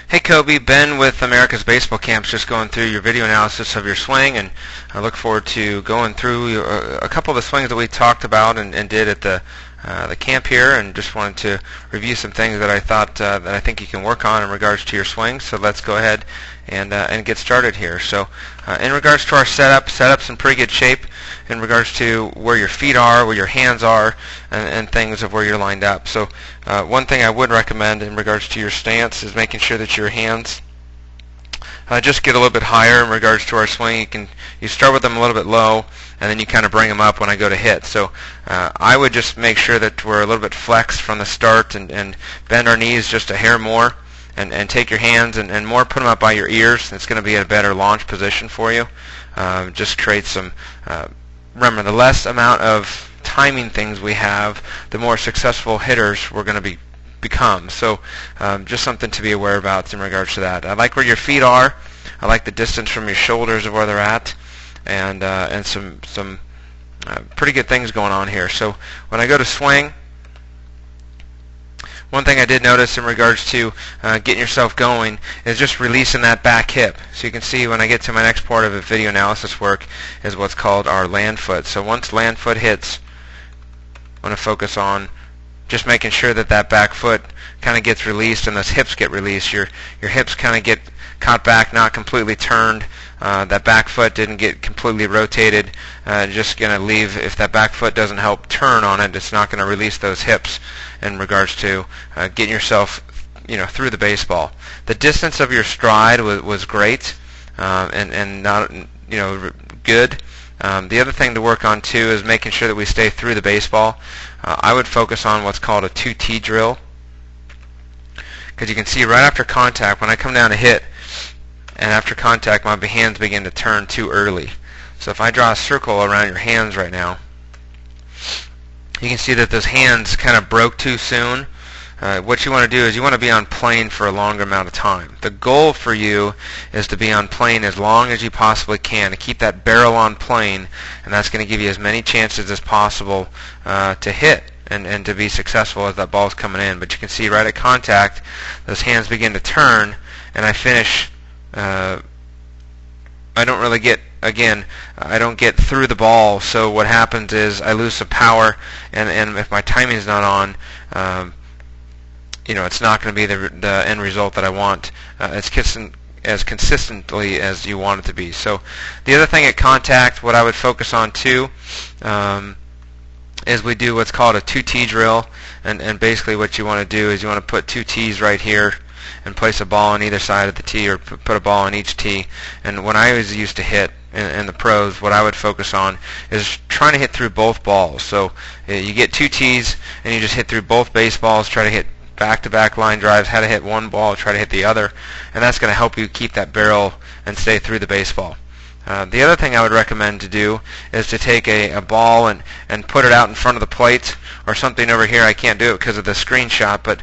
Hey Kobe, Ben with America's Baseball Camps, just going through your video analysis of your swing, and I look forward to going through a couple of the swings that we talked about and did at the camp here, and just wanted to review some things that I thought that I think you can work on in regards to your swing. So let's go ahead and get started here. So in regards to our setup's in pretty good shape in regards to where your feet are, where your hands are, and things of where you're lined up. So one thing I would recommend in regards to your stance is making sure that your hands just get a little bit higher in regards to our swing. You start with them a little bit low, and then you kind of bring them up when I go to hit. So I would just make sure that we're a little bit flexed from the start and bend our knees just a hair more, and take your hands and more put them up by your ears. It's going to be a better launch position for you. Just create some, remember, the less amount of timing things we have, the more successful hitters we're going to become. So just something to be aware about in regards to that. I like where your feet are. I like the distance from your shoulders of where they're at, and some pretty good things going on here. So when I go to swing, one thing I did notice in regards to getting yourself going is just releasing that back hip. So you can see when I get to my next part of the video analysis work is what's called our land foot. So once land foot hits, I want to focus on just making sure that that back foot kind of gets released and those hips get released. Your hips kind of get caught back, not completely turned. That back foot didn't get completely rotated. Just going to leave, if that back foot doesn't help turn on it, it's not going to release those hips in regards to getting yourself through the baseball. The distance of your stride was great and not good. The other thing to work on too is making sure that we stay through the baseball. I would focus on what's called a 2T drill, because you can see right after contact, when I come down to hit, and after contact my hands begin to turn too early. So if I draw a circle around your hands right now, you can see that those hands kind of broke too soon. What you want to do is you want to be on plane for a longer amount of time. The goal for you is to be on plane as long as you possibly can, to keep that barrel on plane, and that's going to give you as many chances as possible to hit and to be successful as that ball's coming in. But you can see right at contact, those hands begin to turn, and I finish. I don't really get, again, I don't get through the ball, so what happens is I lose some power, and if my timing is not on, it's not going to be the end result that I want as consistently as you want it to be. So the other thing at contact, what I would focus on too, is we do what's called a 2T drill, and basically what you want to do is you want to put 2 T's right here and place a ball on either side of the tee, or put a ball on each tee. And when I was used to hit in the pros, what I would focus on is trying to hit through both balls. So you get 2 T's and you just hit through both baseballs, try to hit back-to-back line drives, how to hit one ball, try to hit the other, and that's going to help you keep that barrel and stay through the baseball. The other thing I would recommend to do is to take a ball and put it out in front of the plate, or something over here. I can't do it because of the screenshot, but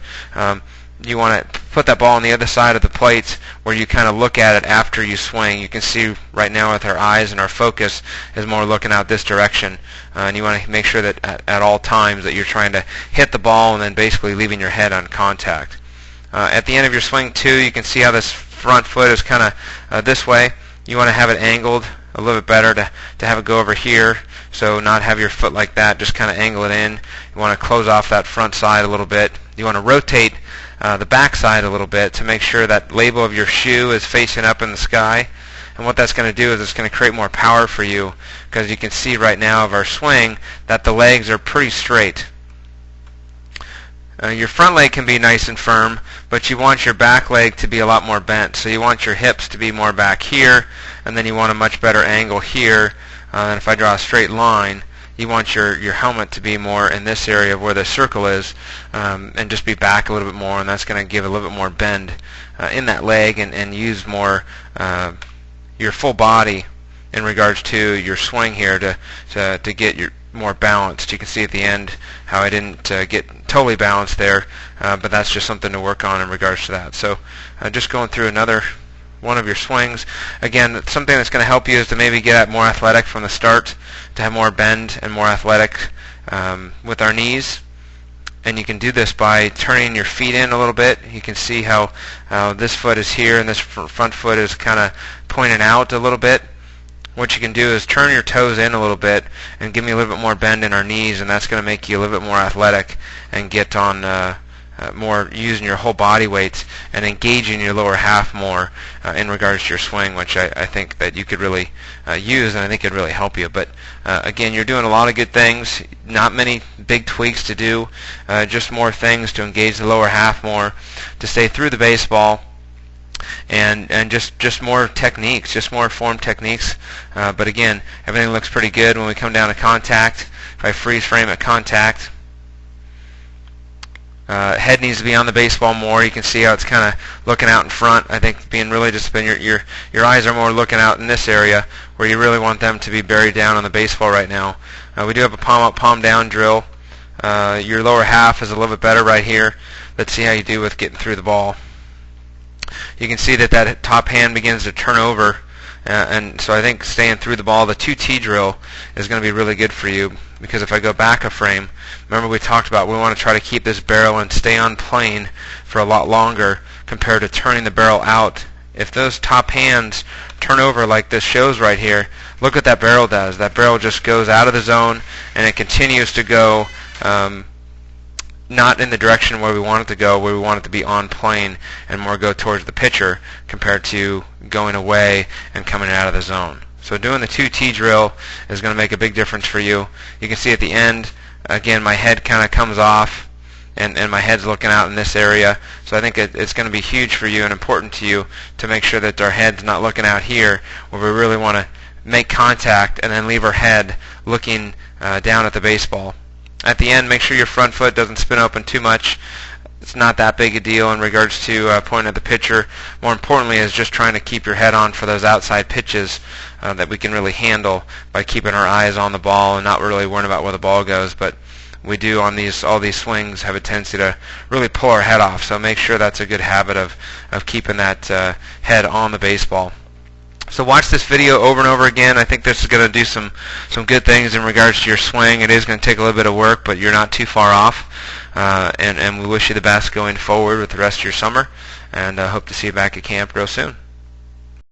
you want to put that ball on the other side of the plate where you kind of look at it after you swing. You can see right now with our eyes and our focus is more looking out this direction, and you want to make sure that at all times that you're trying to hit the ball and then basically leaving your head on contact. At the end of your swing too, you can see how this front foot is kind of this way. You want to have it angled a little bit better to have it go over here, so not have your foot like that, just kind of angle it in. You want to close off that front side a little bit. You want to rotate the back side a little bit to make sure that label of your shoe is facing up in the sky. And what that's going to do is it's going to create more power for you, because you can see right now of our swing that the legs are pretty straight. Your front leg can be nice and firm, but you want your back leg to be a lot more bent. So you want your hips to be more back here, and then you want a much better angle here. And if I draw a straight line, you want your helmet to be more in this area of where the circle is, and just be back a little bit more, and that's going to give a little bit more bend in that leg, and use more your full body in regards to your swing here to get your more balanced. You can see at the end how I didn't get totally balanced there, but that's just something to work on in regards to that. So just going through another one of your swings. Again, something that's going to help you is to maybe get at more athletic from the start, to have more bend and more athletic with our knees. And you can do this by turning your feet in a little bit. You can see how this foot is here and this front foot is kind of pointing out a little bit. What you can do is turn your toes in a little bit and give me a little bit more bend in our knees, and that's going to make you a little bit more athletic and get on more using your whole body weight and engaging your lower half more in regards to your swing, which I think that you could really use, and I think it'd really help you. But again, you're doing a lot of good things. Not many big tweaks to do, just more things to engage the lower half more, to stay through the baseball, and just more techniques, just more form techniques. But again, everything looks pretty good when we come down to contact. If I freeze frame at contact, head needs to be on the baseball more. You can see how it's kind of looking out in front. I think being really disciplined, your eyes are more looking out in this area where you really want them to be buried down on the baseball right now. We do have a palm up, palm down drill. Your lower half is a little bit better right here. Let's see how you do with getting through the ball. You can see that that top hand begins to turn over, and so I think staying through the ball, the 2T drill is going to be really good for you, because if I go back a frame, remember we talked about we want to try to keep this barrel and stay on plane for a lot longer compared to turning the barrel out. If those top hands turn over like this shows right here, look what that barrel does. That barrel just goes out of the zone and it continues to go not in the direction where we want it to go, where we want it to be on plane and more go towards the pitcher compared to going away and coming out of the zone. So doing the 2T drill is going to make a big difference for you. You can see at the end, again, my head kind of comes off and my head's looking out in this area. So I think it's going to be huge for you and important to you to make sure that our head's not looking out here where we really want to make contact and then leave our head looking down at the baseball. At the end, make sure your front foot doesn't spin open too much. It's not that big a deal in regards to pointing at the pitcher. More importantly is just trying to keep your head on for those outside pitches that we can really handle by keeping our eyes on the ball and not really worrying about where the ball goes. But we do on all these swings have a tendency to really pull our head off. So make sure that's a good habit of keeping that head on the baseball. So watch this video over and over again. I think this is going to do some good things in regards to your swing. It is going to take a little bit of work, but you're not too far off. And we wish you the best going forward with the rest of your summer, and hope to see you back at camp real soon.